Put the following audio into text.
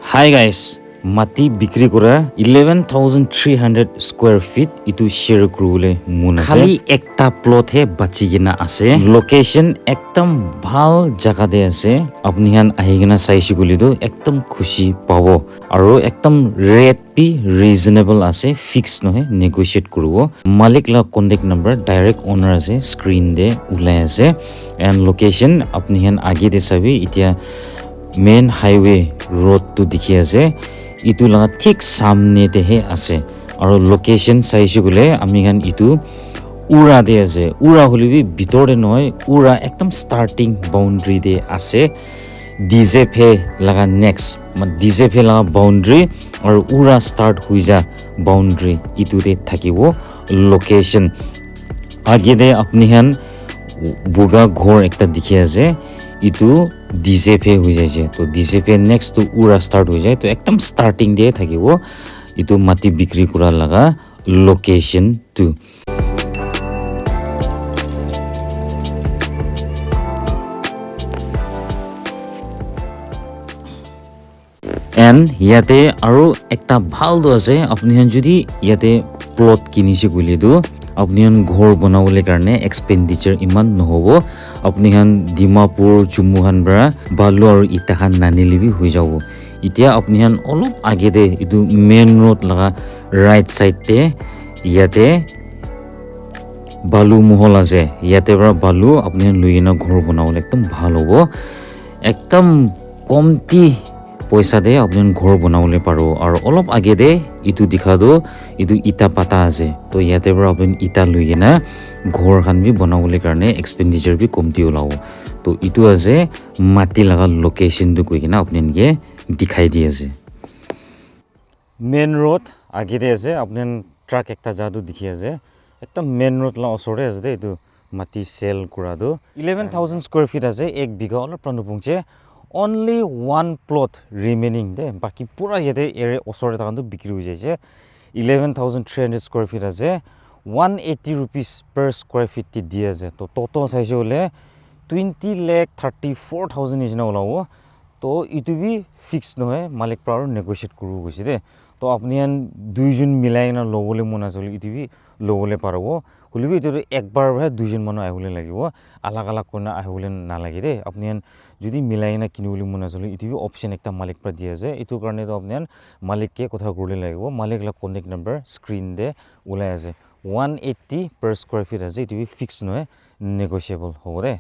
Hi guys, mati bikri kura 11,300 square feet itu share kurule mun ase. Khali ekta plot he bachi gina ase. Location ekdam bhal jaga de ase. Apni han ahi gina saisi guli do ekdam khushi pabo. Aro ekdam rate bi reasonable ase, fix no he, negotiate kurubo. Malik la contact number direct owner ase, screen de ulai ase. And location apni han age de sabi itia main highway road to dikhi ase itu laga thik samne te he ase aro location saise gule ami han itu ura de ase ura holibi bitor de noy ura ekdam starting boundary de ase Diezephe laga next Diezephe laga boundary aro ura start huija boundary itu de thakibo location age de apni han buga ghor ekta dikhi ase itu Diezephe হৈ যায় তো Diezephe next to ura start হৈ যায় তো একদম starting দিয়ে থাকিব ইটো মাটি বিক্রি কৰা লাগা location to and ইয়াতে আৰু একটা ভাল দো আছে আপনি যদি ইয়াতে plot কিনিছে কইলে দো আপনি ঘৰ বনাবলৈ কাৰণে এক্সপেন্ডিচাৰ ইমান নহব আপনি হান ডিমাপুৰ জুমুহান বৰা বালু আৰু ইটাহান নানিলিবি হৈ যাব ইতিয়া আপনি হান অলপ আগে দে ইটো মেইন ৰোড লাগা ৰাইট সাইড তে ইয়াতে বালু মহল আছে ইয়াতে বৰা বালু আপনি হান লইনা ঘৰ বনাবলৈ একদম ভাল হ'ব একদম কমটি পইচা দে আপনি ঘৰ বনাবলৈ পাৰো আৰু অলপ আগে দে ইটো দেখা দো ইটো ইটা পাতা আছে তো ইয়াতে বৰা আপনি ইটা লইনা ঘৰ খান বি বনাবলৈ কাৰণে এক্সপেন্ডিচাৰ বি কমটি ওলাব তো ইটো আছে মাটি লাগা লোকেশন তো কই কিনা আপনি কে দেখাই দি আছে মেইন ৰোড আগে দে আছে আপনি ট্ৰাক একটা জাদু দেখি আছে একদম মেইন ৰোড লা ওচৰে আছে দে ইটো মাটি সেল কৰা দো 11,000 স্কয়াৰ ফিট আছে এক বিঘা অলপ প্ৰাণ পংচে only one plot remaining de baki pura yete area osore takan to bikri hoy jaise 11,300 square feet ase 180 rupees per square feet ti di ase to total saise hole 20,34,000 ijna olawo to itu bi fix noy malik par negotiate kuru goise de to apni an duijon milai na lobole mona joli itu bi lobole parabo holibi itu ekbar bha duijon manu ahule lagibo alag alag kona ahule na lagi de apni an যদি মিলাই না কিনিবলি মনা চলে ইটো option একটা মালিক পৰা দিয়া আছে ইটো কাৰণে তো আপনি মালিক কে কথা কৰিলে লাগিব মালিক লা কন্টাক্ট নাম্বাৰ স্ক্ৰিন দে ওলাই আছে 180 per square feet আছে ইটো ফিক্স নহয় নেগোশিয়েবল হ'ব দে